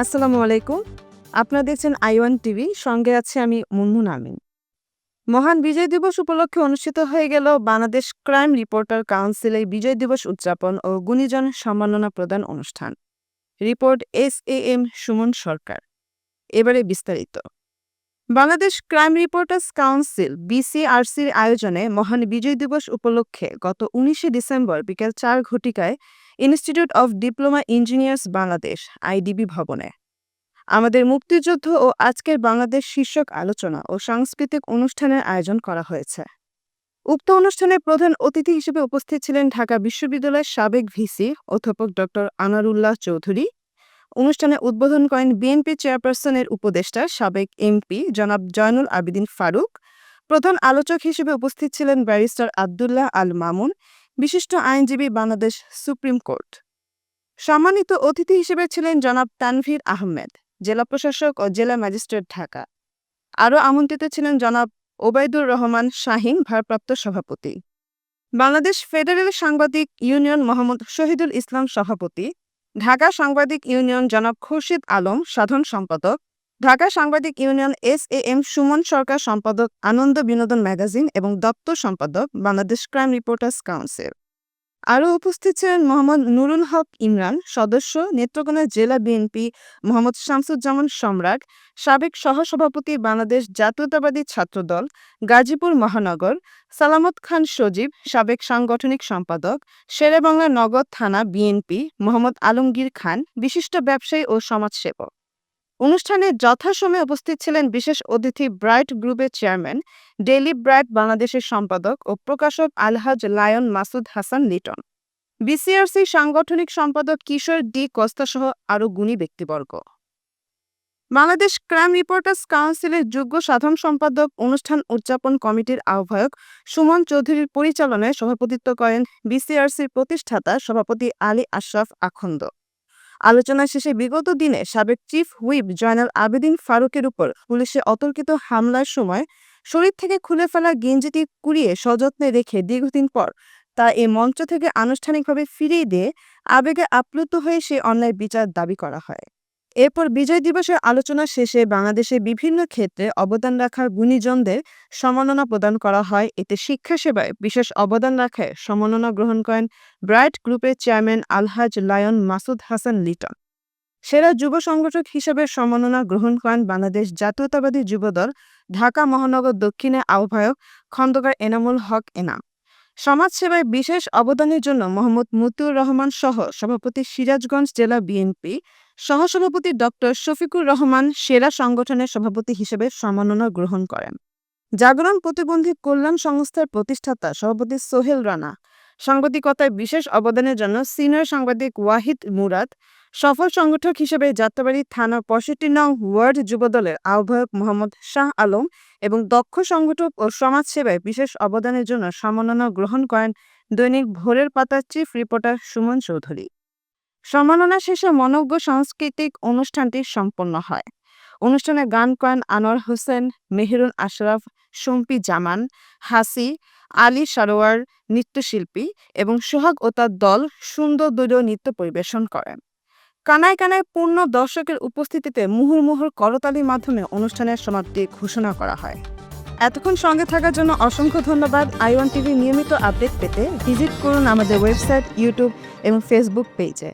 আসসালামু আলাইকুম। আপনারা দেখছেন আই1 টিভি, সঙ্গে আছে আমি মুনমুন আমিন। মহান বিজয় দিবস উপলক্ষে অনুষ্ঠিত হয়ে গেল বাংলাদেশ ক্রাইম রিপোর্টার কাউন্সিলে বিজয় দিবস উদযাপন ও গুণীজন সম্মাননা প্রদান অনুষ্ঠান। Report SAM. সুমন সরকার। এবারে বিস্তারিত। বাংলাদেশ ক্রাইম রিপোর্টার্স কাউন্সিল বিসিআরসির আয়োজনে মহান বিজয় দিবস উপলক্ষে গত ১৯শে ডিসেম্বর বিকেল ৪ ঘটিকায় institute of diploma engineers Bangladesh IDB ভবনে আমাদের মুক্তিযুদ্ধ ও আজকের বাংলাদেশ শীর্ষক আলোচনা ও সাংস্কৃতিক অনুষ্ঠানের আয়োজন করা হয়েছে। উক্ত অনুষ্ঠানে প্রধান অতিথি হিসেবে উপস্থিত ছিলেন ঢাকা বিশ্ববিদ্যালয়ের সাবেক ভিসি অধ্যাপক ডক্টর আনারুল্লাহ চৌধুরী। অনুষ্ঠানে উদ্বোধন করেন বিএনপি চেয়ারপারসনের উপদেষ্টা সাবেক এমপি জনাব জয়নুল আবেদিন ফারুক। প্রধান আলোচক হিসেবে উপস্থিত ছিলেন ব্যারিস্টার আব্দুল্লাহ আল মামুন, বিশিষ্ট আইনজীবী, বাংলাদেশ সুপ্রিম কোর্ট। সম্মানিত অতিথি হিসেবে ছিলেন জনাব তানভীর আহমেদ, জেলা প্রশাসক ও জেলা ম্যাজিস্ট্রেট ঢাকা। আরও আমন্ত্রিত ছিলেন জনাব ওবায়দুর রহমান শাহীন, ভারপ্রাপ্ত সভাপতি। বাংলাদেশ ফেডারেল সাংবাদিক ইউনিয়ন মোহাম্মদ শহীদুল ইসলাম সভাপতি, ঢাকা সাংবাদিক ইউনিয়ন জনাব খুরশিদ আলম সাধারণ সম্পাদক, ঢাকা সাংবাদিক ইউনিয়ন এস.এ.এম. সুমন সরকার সম্পাদক, আনন্দ বিনোদন ম্যাগাজিন এবং দপ্তর সম্পাদক, বাংলাদেশ ক্রাইম রিপোর্টার্স কাউন্সিল। আরও উপস্থিত ছিলেন মোহাম্মদ নুরুল হক ইমরান, সদস্য, নেত্রকোনা জেলা বিএনপি, মোহাম্মদ শামসুজ্জামান সম্রাট, সাবেক সহসভাপতি, বাংলাদেশ জাতীয়তাবাদী ছাত্রদল, গাজীপুর মহানগর, সালামত খান সজীব, সাবেক সাংগঠনিক সম্পাদক, শেরেবাংলা নগর থানা বিএনপি, মোহাম্মদ আলমগীর খান, বিশিষ্ট ব্যবসায়ী ও সমাজসেবক। অনুষ্ঠানে যথাসময়ে উপস্থিত ছিলেন বিশেষ অতিথি ব্রাইট গ্রুপের চেয়ারম্যান, ডেইলি ব্রাইট বাংলাদেশের সম্পাদক ও প্রকাশক আলহাজ লায়ন মাসুদ হাসান লিটন, বিসিআরসি সাংগঠনিক সম্পাদক কিশোর ডি কস্তা সহ আরও গুণী ব্যক্তিবর্গ। বাংলাদেশ ক্রাইম রিপোর্টার্স কাউন্সিলের যুগ্ম সাধারণ সম্পাদক, অনুষ্ঠান উদযাপন কমিটির আহ্বায়ক সুমন চৌধুরীর পরিচালনায় সভাপতিত্ব করেন বিসিআরসির প্রতিষ্ঠাতা সভাপতি আলী আশরাফ আখন্দ। আলোচনা শেষে বিগত দিনে সাবেক চিফ হুইপ জয়নাল আবেদিন ফারুকের উপর পুলিশের অতর্কিত হামলার সময় শরীর থেকে খুলে ফেলা গেঞ্জিটি কুড়িয়ে সযত্নে রেখে দীর্ঘদিন পর তা এ মঞ্চ থেকে আনুষ্ঠানিকভাবে ফিরিয়ে দিয়ে আবেগে আপ্লুত হয়ে সেই অন্যায়ের বিচার দাবি করা হয়। এরপর বিজয় দিবসের আলোচনা শেষে বাংলাদেশের বিভিন্ন ক্ষেত্রে অবদান রাখার গুণীজনদের সম্মাননা প্রদান করা হয়। এতে শিক্ষা সেবায় বিশেষ অবদান রাখায় সম্মাননা গ্রহণ করেন ব্রাইট গ্রুপের চেয়ারম্যান আলহাজ লায়ন মাসুদ হাসান লিটন। সেরা যুব সংগঠক হিসেবে সম্মাননা গ্রহণ করেন বাংলাদেশ জাতীয়তাবাদী যুবদল ঢাকা মহানগর দক্ষিণের আহ্বায়ক খন্দকার এনামুল হক এনাম। সমাজসেবায় বিশেষ অবদানের জন্য মোহাম্মদ মতিউর রহমান সহ সভাপতি, সিরাজগঞ্জ জেলা বিএনপি সহসভাপতি ডক্টর শফিকুর রহমান সেরা সংগঠনের সভাপতি হিসেবে সম্মাননা গ্রহণ করেন। জাগরণ প্রতিবন্ধী কল্যাণ সংস্থার প্রতিষ্ঠাতা সভাপতি সোহেল রানা। সাংবাদিকতায় বিশেষ অবদানের জন্য সিনিয়র সাংবাদিক ওয়াহিদ মুরাদ। সফল সংগঠক হিসেবে যাত্রাবাড়ী থানার ৬৫ নং ওয়ার্ড যুবদলের আহ্বায়ক মোহাম্মদ শাহ আলম এবং দক্ষ সংগঠক ও সমাজসেবায় বিশেষ অবদানের জন্য সম্মাননা গ্রহণ করেন দৈনিক ভোরের পাতার চিফ রিপোর্টার সুমন চৌধুরী। সম্মাননা শেষে মনোজ্ঞ সাংস্কৃতিক অনুষ্ঠানটি সম্পন্ন হয়। অনুষ্ঠানে গান করেন আনোয়ার হোসেন, মেহেরুন আশরাফ, শম্পি জামান, হাসি, আলী সারোয়ার নৃত্যশিল্পী এবং সোহাগ ও তার দল সুন্দর দলীয় নৃত্য পরিবেশন করেন। কানায় কানায় পূর্ণ দর্শকের উপস্থিতিতে মুহুর্মুহুর করতালির মাধ্যমে অনুষ্ঠানের সমাপ্তি ঘোষণা করা হয়। এতক্ষণ সঙ্গে থাকার জন্য অসংখ্য ধন্যবাদ। আই1 টিভির নিয়মিত আপডেট পেতে ভিজিট করুন আমাদের ওয়েবসাইট, ইউটিউব এবং ফেসবুক পেজে।